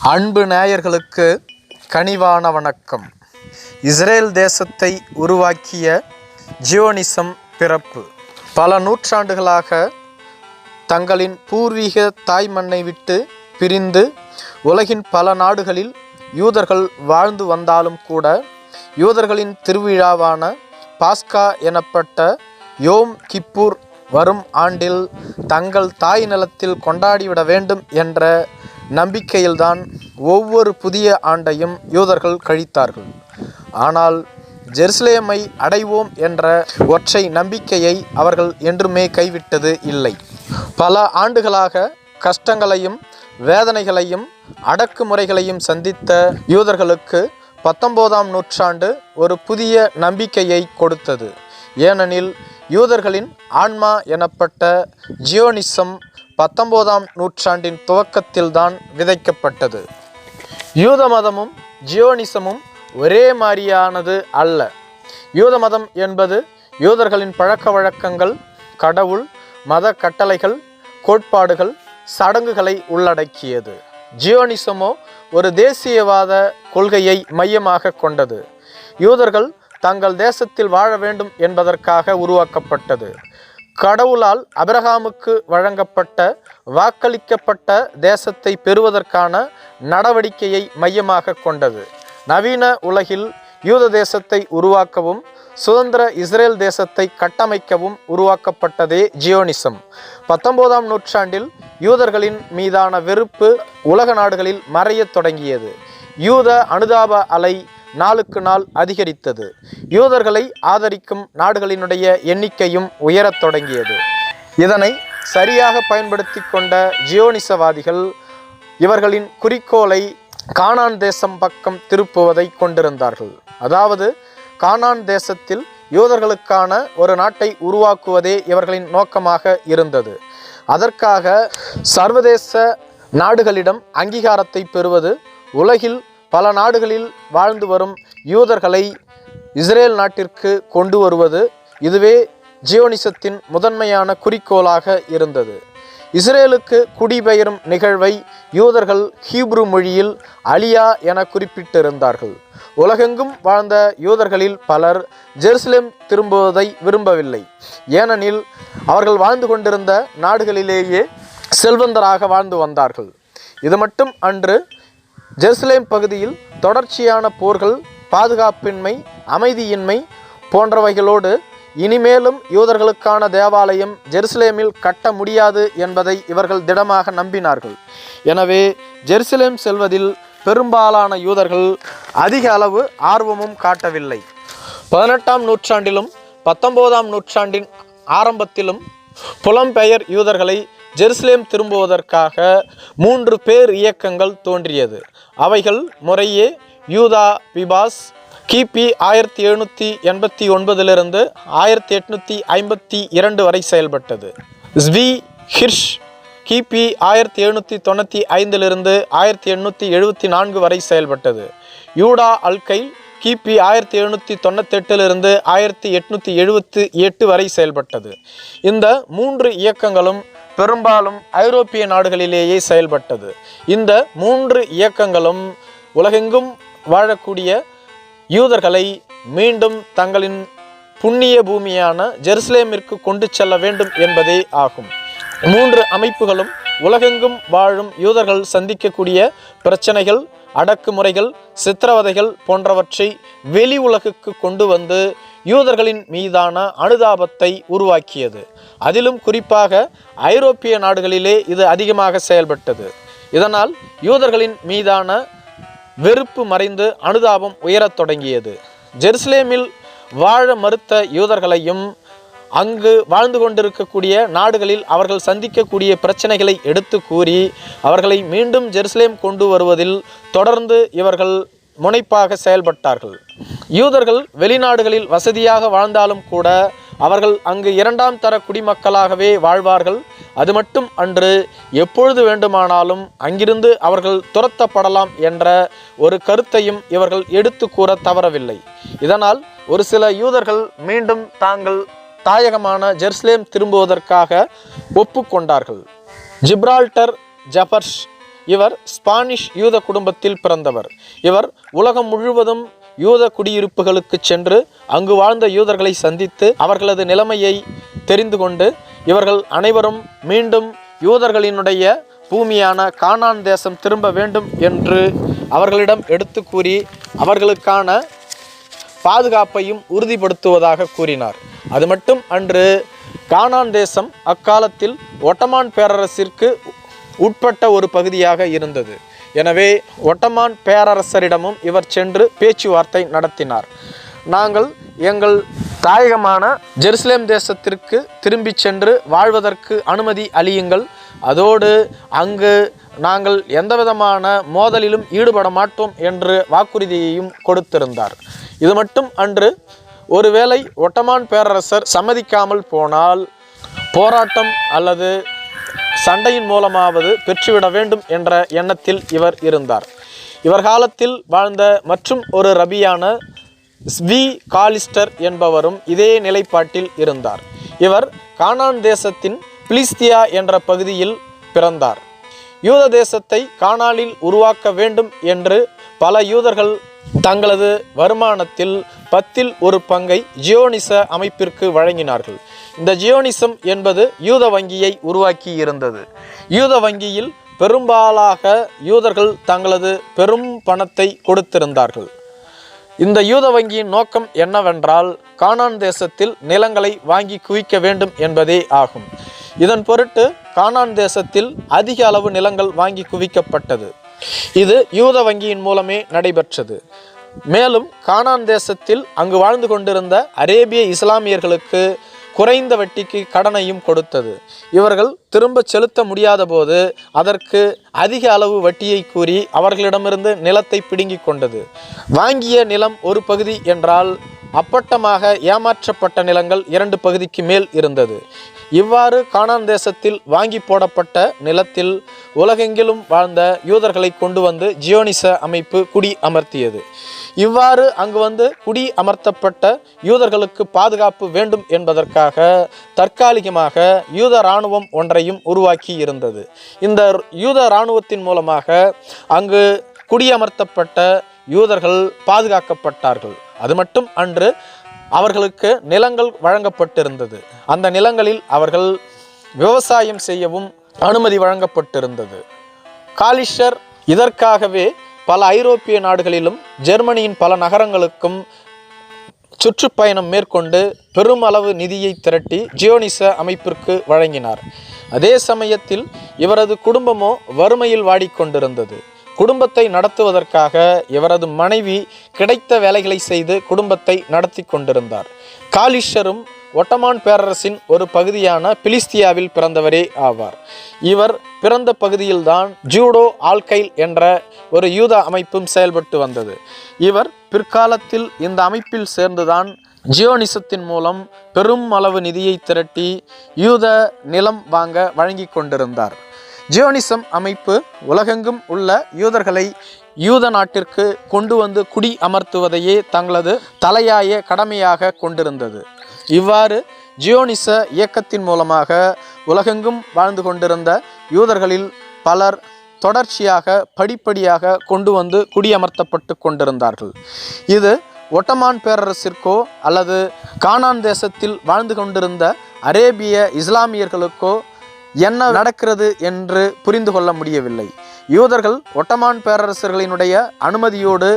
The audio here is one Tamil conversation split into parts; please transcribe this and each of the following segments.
அன்பு நேயர்களுக்கு கனிவான வணக்கம். இஸ்ரேல் தேசத்தை உருவாக்கிய ஜியோனிசம் பிறப்பு. பல நூற்றாண்டுகளாக தங்களின் பூர்வீக தாய் மண்ணை விட்டு பிரிந்து உலகின் பல நாடுகளில் யூதர்கள் வாழ்ந்து வந்தாலும் கூட யூதர்களின் திருவிழாவான பாஸ்கா எனப்பட்ட யோம் கிப்பூர் வரும் ஆண்டில் தங்கள் தாய் நிலத்தில் கொண்டாடிவிட வேண்டும் என்ற நம்பிக்கையில்தான் ஒவ்வொரு புதிய ஆண்டையும் யூதர்கள் கழித்தார்கள். ஆனால் ஜெருசலேமை அடைவோம் என்ற ஒற்றை நம்பிக்கையை அவர்கள் என்றுமே கைவிட்டது இல்லை. பல ஆண்டுகளாக கஷ்டங்களையும் வேதனைகளையும் அடக்குமுறைகளையும் சந்தித்த யூதர்களுக்கு 19ஆம் நூற்றாண்டு ஒரு புதிய நம்பிக்கையை கொடுத்தது. ஏனெனில் யூதர்களின் ஆன்மா எனப்பட்ட ஜியோனிசம் 19ஆம் நூற்றாண்டின் துவக்கத்தில்தான் விதைக்கப்பட்டது. யூத மதமும் ஜியோனிசமும் ஒரே மாதிரியானது அல்ல. யூத மதம் என்பது யூதர்களின் பழக்க வழக்கங்கள், கடவுள், மத கட்டளைகள், கோட்பாடுகள், சடங்குகளை உள்ளடக்கியது. ஜியோனிசமோ ஒரு தேசியவாத கொள்கையை மையமாக கொண்டது. யூதர்கள் தங்கள் தேசத்தில் வாழ வேண்டும் என்பதற்காக உருவாக்கப்பட்டது. கடவுளால் ஆபிரகாமுக்கு வழங்கப்பட்ட வாக்களிக்கப்பட்ட தேசத்தை பெறுவதற்கான நடவடிக்கையை மையமாக கொண்டது. நவீன உலகில் யூத தேசத்தை உருவாக்கவும் சுதந்திர இஸ்ரேல் தேசத்தை கட்டமைக்கவும் உருவாக்கப்பட்டதே ஜியோனிசம். 19ஆம் நூற்றாண்டில் யூதர்களின் மீதான வெறுப்பு உலக நாடுகளில் மறையத் தொடங்கியது. யூத அனுதாப அலை நாளுக்கு நாள் அதிகரித்தது. யூதர்களை ஆதரிக்கும் நாடுகளினுடைய எண்ணிக்கையும் உயரத் தொடங்கியது. இதனை சரியாக பயன்படுத்தி கொண்ட ஜியோனிசவாதிகள் இவர்களின் குறிக்கோளை கானான் தேசம் பக்கம் திருப்புவதை கொண்டிருந்தார்கள். அதாவது கானான் தேசத்தில் யூதர்களுக்கான ஒரு நாட்டை உருவாக்குவதே இவர்களின் நோக்கமாக இருந்தது. அதற்காக சர்வதேச நாடுகளிடம் அங்கீகாரத்தை பெறுவது, உலகில் பல நாடுகளில் வாழ்ந்து வரும் யூதர்களை இஸ்ரேல் நாட்டிற்கு கொண்டு வருவது, இதுவே ஜியோனிசத்தின் முதன்மையான குறிக்கோளாக இருந்தது. இஸ்ரேலுக்கு குடிபெயரும் நிகழ்வை யூதர்கள் ஹீப்ரு மொழியில் அலியா என குறிப்பிட்டிருந்தார்கள். உலகெங்கும் வாழ்ந்த யூதர்களில் பலர் ஜெருசலேம் திரும்புவதை விரும்பவில்லை. ஏனெனில் அவர்கள் வாழ்ந்து கொண்டிருந்த நாடுகளிலேயே செல்வந்தராக வாழ்ந்து வந்தார்கள். இது மட்டும் அன்று, ஜெருசலேம் பகுதியில் தொடர்ச்சியான போர்கள், பாதுகாப்பின்மை, அமைதியின்மை போன்றவைகளோடு இனிமேலும் யூதர்களுக்கான தேவாலயம் ஜெருசலேமில் கட்ட முடியாது என்பதை இவர்கள் திடமாக நம்பினார்கள். எனவே ஜெருசலேம் செல்வதில் பெரும்பாலான யூதர்கள் அதிக அளவு ஆர்வமும் காட்டவில்லை. 18ஆம் நூற்றாண்டிலும் 19ஆம் நூற்றாண்டின் ஆரம்பத்திலும் புலம்பெயர் யூதர்களை ஜெருசலேம் திரும்புவதற்காக 3 பேர் இயக்கங்கள் தோன்றியது. அவைகள் முறையே யூதா பிபாஸ் கிபி 1789 1852 வரை செயல்பட்டது. ஸ்வி ஹிர்ஷ் கிபி 1795 1874 வரை செயல்பட்டது. யூடா அல்கைல் கிபி 1798 1878 வரை செயல்பட்டது. இந்த 3 இயக்கங்களும் பெரும்பாலும் ஐரோப்பிய நாடுகளிலேயே செயல்பட்டது. இந்த 3 இயக்கங்களும் உலகெங்கும் வாழக்கூடிய யூதர்களை மீண்டும் தங்களின் புண்ணிய பூமியான ஜெருசலேமிற்கு கொண்டு செல்ல வேண்டும் என்பதே ஆகும். 3 அமைப்புகளும் உலகெங்கும் வாழும் யூதர்கள் சந்திக்கக்கூடிய பிரச்சனைகள், அடக்குமுறைகள், சித்திரவதைகள் போன்றவற்றை வெளி உலகுக்கு கொண்டு வந்து யூதர்களின் மீதான அனுதாபத்தை உருவாக்கியது. அதிலும் குறிப்பாக ஐரோப்பிய நாடுகளிலே இது அதிகமாக செயல்பட்டது. இதனால் யூதர்களின் மீதான வெறுப்பு மறைந்து அனுதாபம் உயரத் தொடங்கியது. ஜெருசலேமில் வாழ மறுத்த யூதர்களையும் அங்கு வாழ்ந்து கொண்டிருக்கக்கூடிய நாடுகளில் அவர்கள் சந்திக்கக்கூடிய பிரச்சனைகளை எடுத்து கூறி அவர்களை மீண்டும் ஜெருசலேம் கொண்டு வருவதில் தொடர்ந்து இவர்கள் முனைப்பாக செயல்பட்டார்கள். யூதர்கள் வெளிநாடுகளில் வசதியாக வாழ்ந்தாலும் கூட அவர்கள் அங்கு 2ஆம் தர குடிமக்களாகவே வாழ்வார்கள். அது மட்டும் அன்று, எப்பொழுது வேண்டுமானாலும் அங்கிருந்து அவர்கள் துரத்தப்படலாம் என்ற ஒரு கருத்தையும் இவர்கள் எடுத்து கூற தவறவில்லை. இதனால் ஒரு சில யூதர்கள் மீண்டும் தாங்கள் தாயகமான ஜெருசலேம் திரும்புவதற்காக ஒப்புக்கொண்டார்கள். ஜிப்ரால்டர் ஜபர்ஷ் இவர் ஸ்பானிஷ் யூத குடும்பத்தில் பிறந்தவர். இவர் உலகம் முழுவதும் யூத குடியிருப்புகளுக்கு சென்று அங்கு வாழ்ந்த யூதர்களை சந்தித்து அவர்களது நிலைமையை தெரிந்து கொண்டு இவர்கள் அனைவரும் மீண்டும் யூதர்களினுடைய பூமியான கானான் தேசம் திரும்ப வேண்டும் என்று அவர்களிடம் எடுத்து கூறி அவர்களுக்கான பாதுகாப்பையும் உறுதிப்படுத்துவதாக கூறினார். அது மட்டும் அன்று கானான் தேசம் அக்காலத்தில் ஒட்டமான் பேரரசிற்கு உட்பட்ட ஒரு பகுதியாக இருந்தது. எனவே ஒட்டமான் பேரரசரிடமும் இவர் சென்று பேச்சுவார்த்தை நடத்தினார். நாங்கள் எங்கள் தாயகமான ஜெருசலேம் தேசத்திற்கு திரும்பி சென்று வாழ்வதற்கு அனுமதி அளியுங்கள். அதோடு அங்கு நாங்கள் எந்தவிதமான மோதலிலும் ஈடுபட மாட்டோம் என்று வாக்குறுதியையும் கொடுத்திருந்தார். இது மட்டும் அன்று ஒருவேளை ஒட்டமான் பேரரசர் சம்மதிக்காமல் போனால் போராட்டம் அல்லது சண்டையின் மூலமாவது பெற்றுவிட வேண்டும் என்ற எண்ணத்தில் இவர் இருந்தார். இவர் காலத்தில் வாழ்ந்த மற்றும் ஒரு ரபியான ஸ்வி காலிஸ்டர் என்பவரும் இதே நிலைப்பாட்டில் இருந்தார். இவர் கானான் தேசத்தின் பிலிஸ்தியா என்ற பகுதியில் பிறந்தார். யூத தேசத்தை கானானில் உருவாக்க வேண்டும் என்று பல யூதர்கள் தங்களது வருமானத்தில் 10% ஜியோனிச அமைப்பிற்கு வழங்கினார்கள். இந்த ஜியோனிசம் என்பது யூத வங்கியை உருவாக்கி இருந்தது. யூத வங்கியில் பெரும்பாலாக யூதர்கள் தங்களது பெரும் பணத்தை கொடுத்திருந்தார்கள். இந்த யூத வங்கியின் நோக்கம் என்னவென்றால் கானான் தேசத்தில் நிலங்களை வாங்கி குவிக்க வேண்டும் என்பதே ஆகும். இதன் பொருட்டு கானான் தேசத்தில் அதிக அளவு நிலங்கள் வாங்கி குவிக்கப்பட்டது. இது யூத வங்கியின் மூலமே நடைபெற்றது. மேலும் கானான் தேசத்தில் அங்கு வாழ்ந்து கொண்டிருந்த அரேபிய இஸ்லாமியர்களுக்கு குறைந்த வட்டிக்கு கடனையும் கொடுத்தது. இவர்கள் திரும்ப செலுத்த முடியாத போது அதற்கு அதிக அளவு வட்டியை கூறி அவர்களிடமிருந்து நிலத்தை பிடுங்கி கொண்டது. வாங்கிய நிலம் ஒரு பகுதி என்றால் அப்பட்டமாக ஏமாற்றப்பட்ட நிலங்கள் 2 பகுதிக்கு மேல் இருந்தது. இவ்வாறு கானான் தேசத்தில் வாங்கி போடப்பட்ட நிலத்தில் உலகெங்கிலும் வாழ்ந்த யூதர்களை கொண்டு வந்து ஜியோனிச அமைப்பு குடி அமர்த்தியது. இவ்வாறு அங்கு வந்து குடி அமர்த்தப்பட்ட யூதர்களுக்கு பாதுகாப்பு வேண்டும் என்பதற்காக தற்காலிகமாக யூத இராணுவம் ஒன்றையும் உருவாக்கி இருந்தது. இந்த யூத இராணுவத்தின் மூலமாக அங்கு குடியமர்த்தப்பட்ட யூதர்கள் பாதுகாக்கப்பட்டார்கள். அது மட்டும் அன்று அவர்களுக்கு நிலங்கள் வழங்கப்பட்டிருந்தது. அந்த நிலங்களில் அவர்கள் விவசாயம் செய்யவும் அனுமதி வழங்கப்பட்டிருந்தது. காலிஸ்டர் இதற்காகவே பல ஐரோப்பிய நாடுகளிலும் ஜெர்மனியின் பல நகரங்களுக்கும் சுற்றுப்பயணம் மேற்கொண்டு பெருமளவு நிதியை திரட்டி ஜியோனிச அமைப்பிற்கு வழங்கினார். அதே சமயத்தில் இவரது குடும்பமோ வறுமையில் வாடிக்கொண்டிருந்தது. குடும்பத்தை நடத்துவதற்காக இவரது மனைவி கிடைத்த வேலைகளை செய்து குடும்பத்தை நடத்தி கொண்டிருந்தார். காலிஸ்டரும் ஒட்டமான் பேரரசின் ஒரு பகுதியான பிலிஸ்தியாவில் பிறந்தவரே ஆவார். இவர் பிறந்த பகுதியில்தான் ஜூடோ ஆல்கைல் என்ற ஒரு யூத அமைப்பும் செயல்பட்டு வந்தது. இவர் பிற்காலத்தில் இந்த அமைப்பில் சேர்ந்துதான் ஜியோனிசத்தின் மூலம் பெரும் அளவு நிதியை திரட்டி யூத நிலம் வாங்க வழங்கி கொண்டிருந்தார். ஜியோனிசம் அமைப்பு உலகெங்கும் உள்ள யூதர்களை யூத நாட்டிற்கு கொண்டு வந்து குடி அமர்த்துவதையே தங்களது தலையாய கடமையாக கொண்டிருந்தது. இவ்வாறு ஜியோனிச இயக்கத்தின் மூலமாக உலகெங்கும் வாழ்ந்து கொண்டிருந்த யூதர்களில் பலர் தொடர்ச்சியாக படிப்படியாக கொண்டு வந்து குடியமர்த்தப்பட்டு கொண்டிருந்தார்கள். இது ஒட்டமான் பேரரசிற்கோ அல்லது கானான் தேசத்தில் வாழ்ந்து கொண்டிருந்த அரேபிய இஸ்லாமியர்களுக்கோ என்ன நடக்கிறது என்று புரிந்து கொள்ள முடியவில்லை. யூதர்கள் ஒட்டமான் பேரரசர்களினுடைய அனுமதியோடு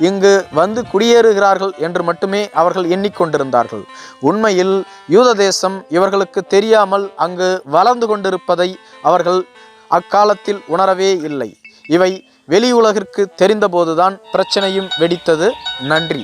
இங்கு வந்து குடியேறுகிறார்கள் என்று மட்டுமே அவர்கள் எண்ணிக்கொண்டிருந்தார்கள். உண்மையில் யூத தேசம் இவர்களுக்கு தெரியாமல் அங்கு வளர்ந்து கொண்டிருப்பதை அவர்கள் அக்காலத்தில் உணரவே இல்லை. இவை வெளி உலகிற்கு தெரிந்தபோதுதான் பிரச்சனையும் வெடித்தது. நன்றி.